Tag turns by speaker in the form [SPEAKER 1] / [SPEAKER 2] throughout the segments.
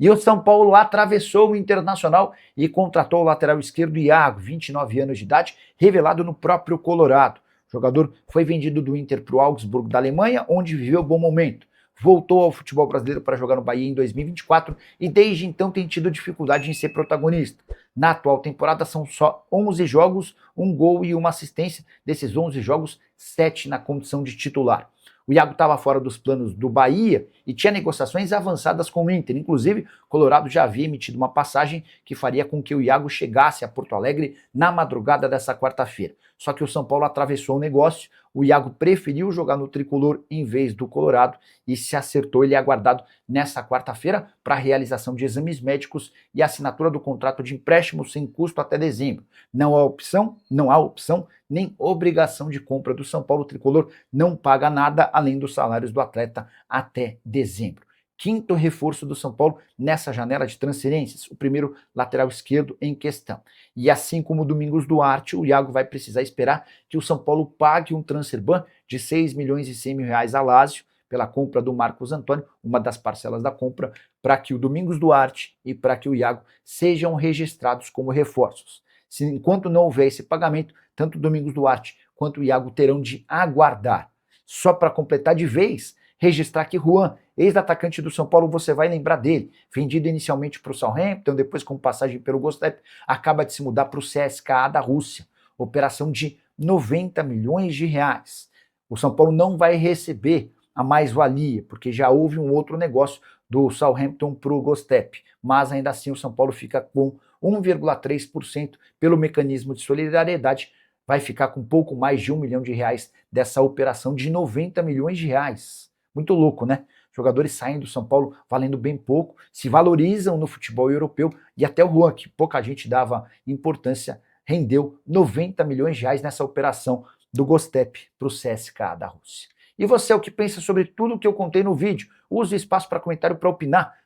[SPEAKER 1] E o São Paulo atravessou o Internacional e contratou o lateral esquerdo Iago, 29 anos de idade, revelado no próprio Colorado. O jogador foi vendido do Inter para o Augsburgo da Alemanha, onde viveu bom momento. Voltou ao futebol brasileiro para jogar no Bahia em 2024 e desde então tem tido dificuldade em ser protagonista. Na atual temporada são só 11 jogos, um gol e uma assistência. Desses 11 jogos, 7 na condição de titular. O Iago estava fora dos planos do Bahia e tinha negociações avançadas com o Inter. Inclusive, Colorado já havia emitido uma passagem que faria com que o Iago chegasse a Porto Alegre na madrugada dessa quarta-feira. Só que o São Paulo atravessou o negócio, o Iago preferiu jogar no tricolor em vez do Colorado e se acertou. Ele é aguardado nessa quarta-feira para a realização de exames médicos e assinatura do contrato de empréstimo sem custo até dezembro. Não há opção nem obrigação de compra do São Paulo. O tricolor não paga nada além dos salários do atleta até dezembro. Quinto reforço do São Paulo nessa janela de transferências, o primeiro lateral esquerdo em questão. E assim como o Domingos Duarte, o Iago vai precisar esperar que o São Paulo pague um transferban de 6 milhões e 100 mil reais a Lazio pela compra do Marcos Antônio, uma das parcelas da compra, para que o Domingos Duarte e para que o Iago sejam registrados como reforços. Enquanto não houver esse pagamento, tanto o Domingos Duarte quanto o Iago terão de aguardar. Só para completar de vez, registrar que Juan, ex-atacante do São Paulo, você vai lembrar dele, vendido inicialmente para o Southampton, depois com passagem pelo Gostep, acaba de se mudar para o CSKA da Rússia, operação de 90 milhões de reais. O São Paulo não vai receber a mais-valia, porque já houve um outro negócio do Southampton para o Gostep, mas ainda assim o São Paulo fica com 1,3% pelo mecanismo de solidariedade, vai ficar com pouco mais de 1 milhão de reais dessa operação de 90 milhões de reais. Muito louco, né? Jogadores saem do São Paulo valendo bem pouco, se valorizam no futebol europeu e até o Juan, que pouca gente dava importância, rendeu 90 milhões de reais nessa operação do Gostep para o CSKA da Rússia. E você, o que pensa sobre tudo o que eu contei no vídeo? Use o espaço para comentário para opinar.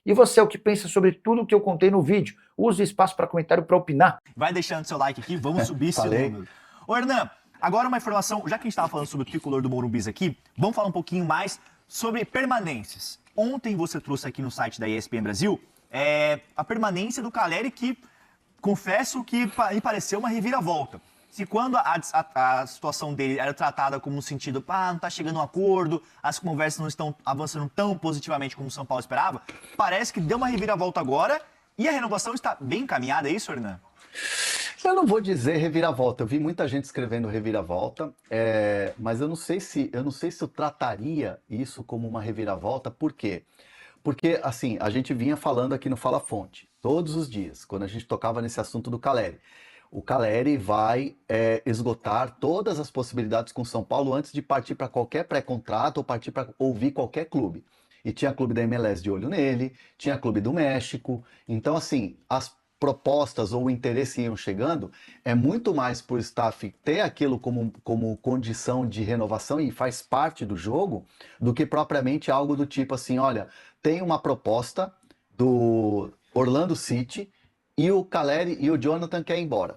[SPEAKER 1] E você, o que pensa sobre tudo o que eu contei no vídeo? Use o espaço para comentário para opinar.
[SPEAKER 2] Vai deixando seu like aqui, vamos subir esse número. Ô Hernan, agora uma informação, já que a gente estava falando sobre o tricolor do Morumbis aqui, vamos falar um pouquinho mais sobre permanências. Ontem você trouxe aqui no site da ESPN Brasil a permanência do Caleri, que confesso que me pareceu uma reviravolta. Se quando a situação dele era tratada como no sentido, não está chegando a um acordo, as conversas não estão avançando tão positivamente como o São Paulo esperava, parece que deu uma reviravolta agora e a renovação está bem encaminhada, é isso, Hernan?
[SPEAKER 3] Eu não vou dizer reviravolta, eu vi muita gente escrevendo reviravolta, mas eu não sei se eu trataria isso como uma reviravolta. Por quê? Porque, assim, a gente vinha falando aqui no Fala Fonte, todos os dias, quando a gente tocava nesse assunto do Caleri. O Caleri vai esgotar todas as possibilidades com o São Paulo antes de partir para qualquer pré-contrato ou partir para ouvir qualquer clube. E tinha clube da MLS de olho nele, tinha clube do México. Então, assim, as propostas ou o interesse iam chegando, é muito mais por staff ter aquilo como condição de renovação e faz parte do jogo, do que propriamente algo do tipo assim, olha, tem uma proposta do Orlando City e o Caleri e o Jonathan querem ir embora.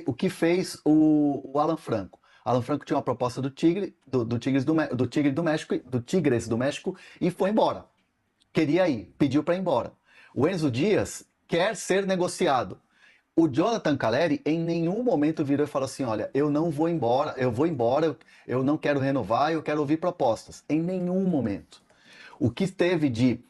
[SPEAKER 3] O que fez o Alan Franco? Alan Franco tinha uma proposta do Tigres do México e foi embora. Queria ir, pediu para ir embora. O Enzo Dias quer ser negociado. O Jonathan Caleri em nenhum momento virou e falou assim, olha, eu não vou embora, eu não quero renovar, eu quero ouvir propostas. Em nenhum momento. O que teve de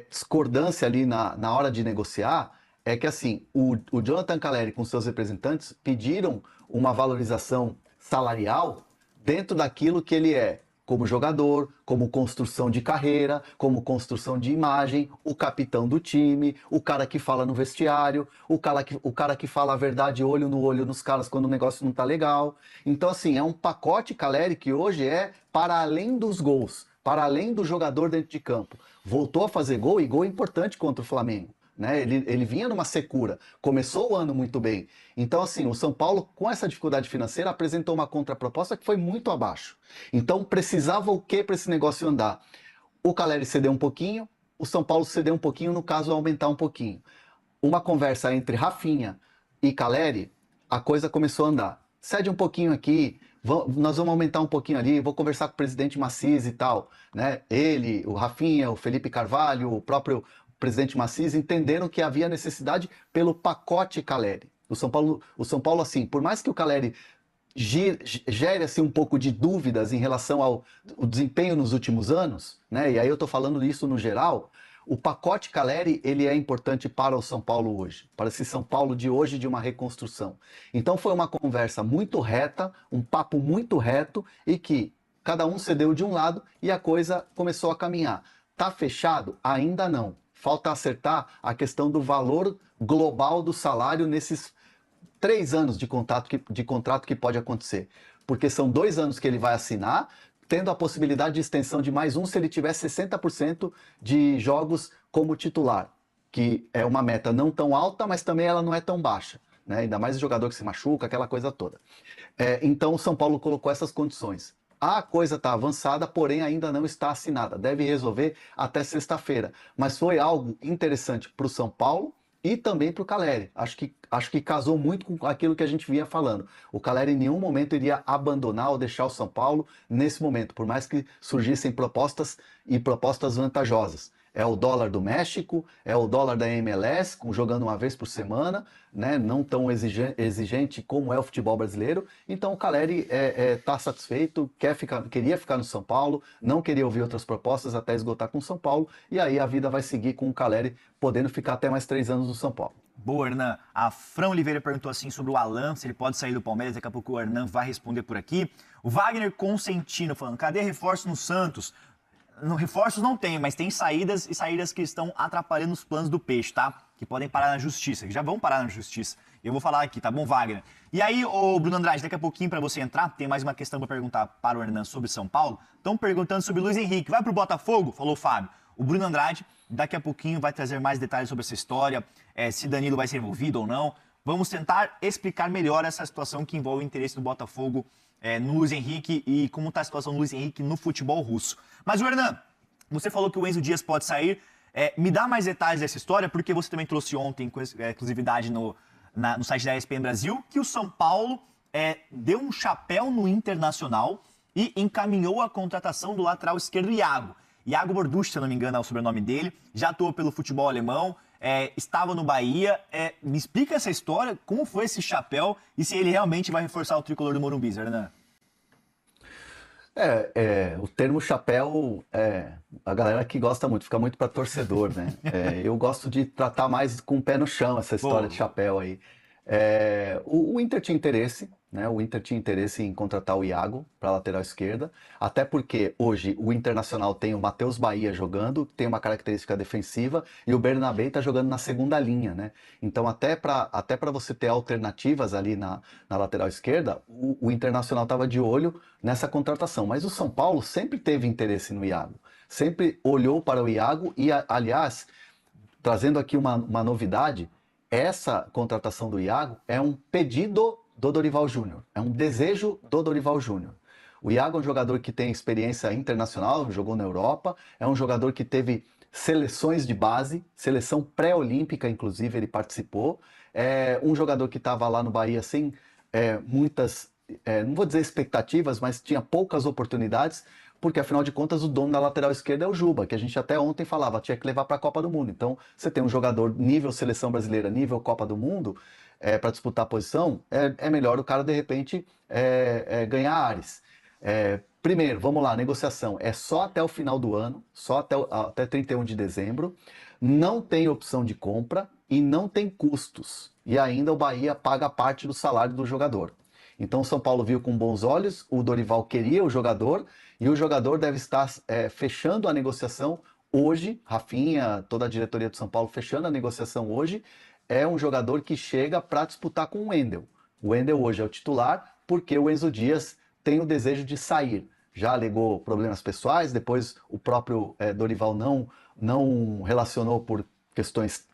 [SPEAKER 3] discordância ali na hora de negociar é que assim, o Jonathan Caleri com seus representantes pediram uma valorização salarial dentro daquilo que ele é, como jogador, como construção de carreira, como construção de imagem, o capitão do time, o cara que fala no vestiário, o cara que fala a verdade olho no olho nos caras quando o negócio não tá legal. Então assim, é um pacote Caleri que hoje é para além dos gols, para além do jogador dentro de campo. Voltou a fazer gol e gol importante contra o Flamengo. Né? Ele vinha numa secura, começou o ano muito bem. Então, assim, o São Paulo, com essa dificuldade financeira, apresentou uma contraproposta que foi muito abaixo. Então, precisava o quê para esse negócio andar? O Caleri cedeu um pouquinho, o São Paulo cedeu um pouquinho, no caso, aumentar um pouquinho. Uma conversa entre Rafinha e Caleri, a coisa começou a andar. Cede um pouquinho aqui, nós vamos aumentar um pouquinho ali, vou conversar com o presidente Maciz e tal, né? Ele, o Rafinha, o Felipe Carvalho, o próprio presidente Maciz entenderam que havia necessidade pelo pacote Caleri. O São Paulo, assim, por mais que o Caleri gere assim, um pouco de dúvidas em relação ao desempenho nos últimos anos, né? E aí eu estou falando isso no geral. O pacote Caleri, ele é importante para o São Paulo hoje, para esse São Paulo de hoje de uma reconstrução. Então foi uma conversa muito reta, um papo muito reto e que cada um cedeu de um lado e a coisa começou a caminhar. Tá fechado? Ainda não. Falta acertar a questão do valor global do salário nesses 3 anos de contrato que pode acontecer. Porque são 2 anos que ele vai assinar, tendo a possibilidade de extensão de mais um se ele tiver 60% de jogos como titular, que é uma meta não tão alta, mas também ela não é tão baixa, né? Ainda mais o jogador que se machuca, aquela coisa toda. Então o São Paulo colocou essas condições. A coisa está avançada, porém ainda não está assinada. Deve resolver até sexta-feira. Mas foi algo interessante para o São Paulo e também para o Caleri. Acho que casou muito com aquilo que a gente vinha falando. O Caleri em nenhum momento iria abandonar ou deixar o São Paulo nesse momento, por mais que surgissem propostas e propostas vantajosas. É o dólar do México, é o dólar da MLS, jogando uma vez por semana, né? Não tão exigente como é o futebol brasileiro. Então o Caleri está satisfeito, queria ficar no São Paulo, não queria ouvir outras propostas até esgotar com o São Paulo, e aí a vida vai seguir com o Caleri podendo ficar até mais 3 anos no São Paulo.
[SPEAKER 2] Boa, Hernan. A Fran Oliveira perguntou assim sobre o Alan, se ele pode sair do Palmeiras, daqui a pouco o Hernan vai responder por aqui. O Wagner Consentino falando, cadê reforço no Santos? Reforços não tem, mas tem saídas e saídas que estão atrapalhando os planos do Peixe, tá? Que podem parar na justiça, que já vão parar na justiça. Eu vou falar aqui, tá bom, Wagner? E aí, ô Bruno Andrade, daqui a pouquinho para você entrar, tem mais uma questão para perguntar para o Hernan sobre São Paulo. Estão perguntando sobre o Luiz Henrique. Vai pro Botafogo? Falou o Fábio. O Bruno Andrade, daqui a pouquinho, vai trazer mais detalhes sobre essa história, se Danilo vai ser envolvido ou não. Vamos tentar explicar melhor essa situação que envolve o interesse do Botafogo no Luiz Henrique e como está a situação do Luiz Henrique no futebol russo. Mas, o Hernan, você falou que o Enzo Dias pode sair. Me dá mais detalhes dessa história, porque você também trouxe ontem, com exclusividade no site da ESPN Brasil, que o São Paulo deu um chapéu no Internacional e encaminhou a contratação do lateral esquerdo Iago. Iago Borducci, se eu não me engano, é o sobrenome dele, já atuou pelo futebol alemão, estava no Bahia. Me explica essa história, como foi esse chapéu e se ele realmente vai reforçar o tricolor do Morumbi, Hernan?
[SPEAKER 3] O termo chapéu, a galera que gosta muito, fica muito para torcedor, né? Eu gosto de tratar mais com o pé no chão essa história de chapéu aí. O Inter tinha interesse, né? O Inter tinha interesse em contratar o Iago para lateral esquerda, até porque hoje o Internacional tem o Matheus Bahia jogando, tem uma característica defensiva, e o Bernabé está jogando na segunda linha, né? Então até para você ter alternativas ali na lateral esquerda, o Internacional estava de olho nessa contratação. Mas o São Paulo sempre teve interesse no Iago, sempre olhou para o Iago e, aliás, trazendo aqui uma novidade, essa contratação do Iago é um pedido do Dorival Júnior, é um desejo do Dorival Júnior. O Iago é um jogador que tem experiência internacional, jogou na Europa, é um jogador que teve seleções de base, seleção pré-olímpica, inclusive, ele participou. É um jogador que estava lá no Bahia sem muitas, não vou dizer expectativas, mas tinha poucas oportunidades, porque afinal de contas o dono da lateral esquerda é o Juba, que a gente até ontem falava, tinha que levar para a Copa do Mundo. Então, você tem um jogador nível seleção brasileira, nível Copa do Mundo, para disputar a posição, é melhor o cara, de repente, ganhar ares. Primeiro, vamos lá, negociação. É só até o final do ano, só até 31 de dezembro. Não tem opção de compra e não tem custos. E ainda o Bahia paga parte do salário do jogador. Então o São Paulo viu com bons olhos, o Dorival queria o jogador e o jogador deve estar fechando a negociação hoje. Rafinha, toda a diretoria do São Paulo fechando a negociação hoje. É um jogador que chega para disputar com o Wendel. O Wendel hoje é o titular porque o Enzo Dias tem o desejo de sair. Já alegou problemas pessoais, depois o próprio Dorival não relacionou por questões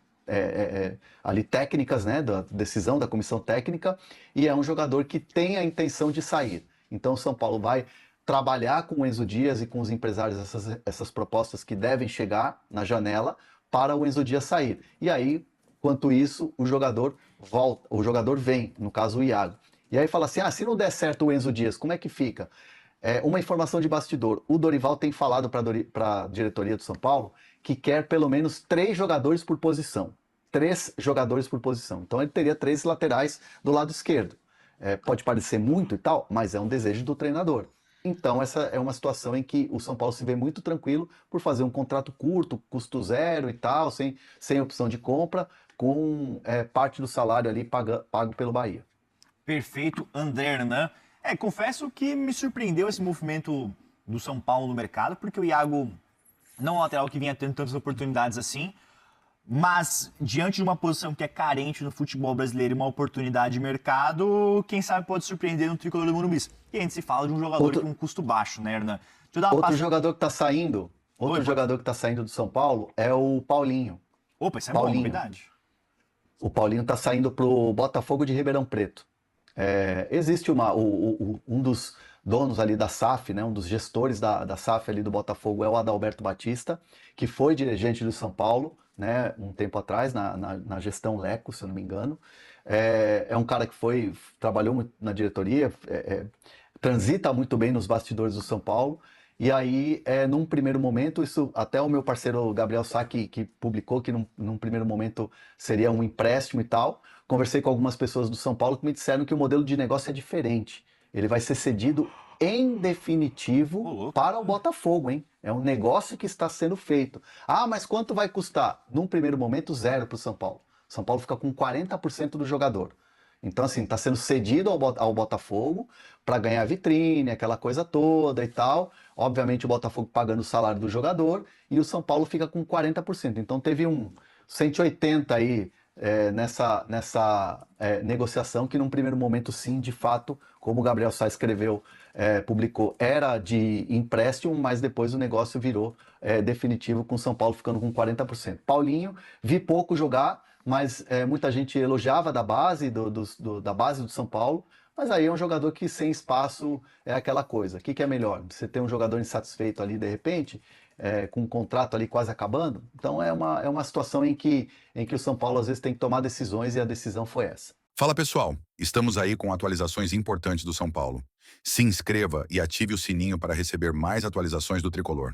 [SPEAKER 3] ali técnicas, né, da decisão da comissão técnica, e é um jogador que tem a intenção de sair. Então o São Paulo vai trabalhar com o Enzo Dias e com os empresários essas propostas que devem chegar na janela para o Enzo Dias sair. E aí, enquanto isso, o jogador volta, o jogador vem, no caso o Iago. E aí fala assim, se não der certo o Enzo Dias, como é que fica? Uma informação de bastidor, o Dorival tem falado para a diretoria do São Paulo que quer pelo menos 3 jogadores por posição. 3 jogadores por posição. Então ele teria 3 laterais do lado esquerdo. Pode parecer muito e tal, mas é um desejo do treinador. Então essa é uma situação em que o São Paulo se vê muito tranquilo por fazer um contrato curto, custo zero e tal, sem opção de compra, com parte do salário ali pago pelo Bahia.
[SPEAKER 2] Perfeito, André Hernan. Confesso que me surpreendeu esse movimento do São Paulo no mercado, porque o Iago não é um lateral que vinha tendo tantas oportunidades assim, mas diante de uma posição que é carente no futebol brasileiro e uma oportunidade de mercado, quem sabe pode surpreender no tricolor do Morumbi. E a gente se fala de um jogador com um custo baixo, né, Hernan?
[SPEAKER 3] Jogador que está saindo, jogador que está saindo do São Paulo é o Paulinho.
[SPEAKER 2] Opa, isso é uma novidade.
[SPEAKER 3] O Paulinho está saindo para o Botafogo de Ribeirão Preto. Existe um dos donos ali da SAF, né, um dos gestores da SAF ali do Botafogo é o Adalberto Batista, que foi dirigente do São Paulo, né, um tempo atrás, na gestão Leco, se eu não me engano. É um cara que trabalhou muito na diretoria, transita muito bem nos bastidores do São Paulo. E aí, num primeiro momento, isso até o meu parceiro Gabriel Sá, que publicou que num primeiro momento seria um empréstimo e tal. Conversei com algumas pessoas do São Paulo que me disseram que o modelo de negócio é diferente. Ele vai ser cedido em definitivo para o Botafogo, hein? É um negócio que está sendo feito. Mas quanto vai custar? Num primeiro momento, 0 para o São Paulo. São Paulo fica com 40% do jogador. Então, assim, está sendo cedido ao Botafogo para ganhar vitrine, aquela coisa toda e tal. Obviamente, o Botafogo pagando o salário do jogador e o São Paulo fica com 40%. Então, teve um 180 aí nessa negociação que, num primeiro momento, sim, de fato, como o Gabriel Sá escreveu, publicou, era de empréstimo, mas depois o negócio virou definitivo, com o São Paulo ficando com 40%. Paulinho, vi pouco jogar, mas muita gente elogiava da base da base do São Paulo, mas aí é um jogador que sem espaço é aquela coisa. O que é melhor? Você ter um jogador insatisfeito ali de repente, com um contrato ali quase acabando? Então é uma situação em que o São Paulo às vezes tem que tomar decisões e a decisão foi essa.
[SPEAKER 4] Fala pessoal, estamos aí com atualizações importantes do São Paulo. Se inscreva e ative o sininho para receber mais atualizações do Tricolor.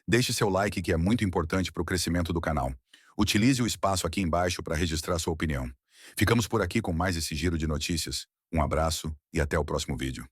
[SPEAKER 4] Deixe seu like que é muito importante para o crescimento do canal. Utilize o espaço aqui embaixo para registrar sua opinião. Ficamos por aqui com mais esse giro de notícias. Um abraço e até o próximo vídeo.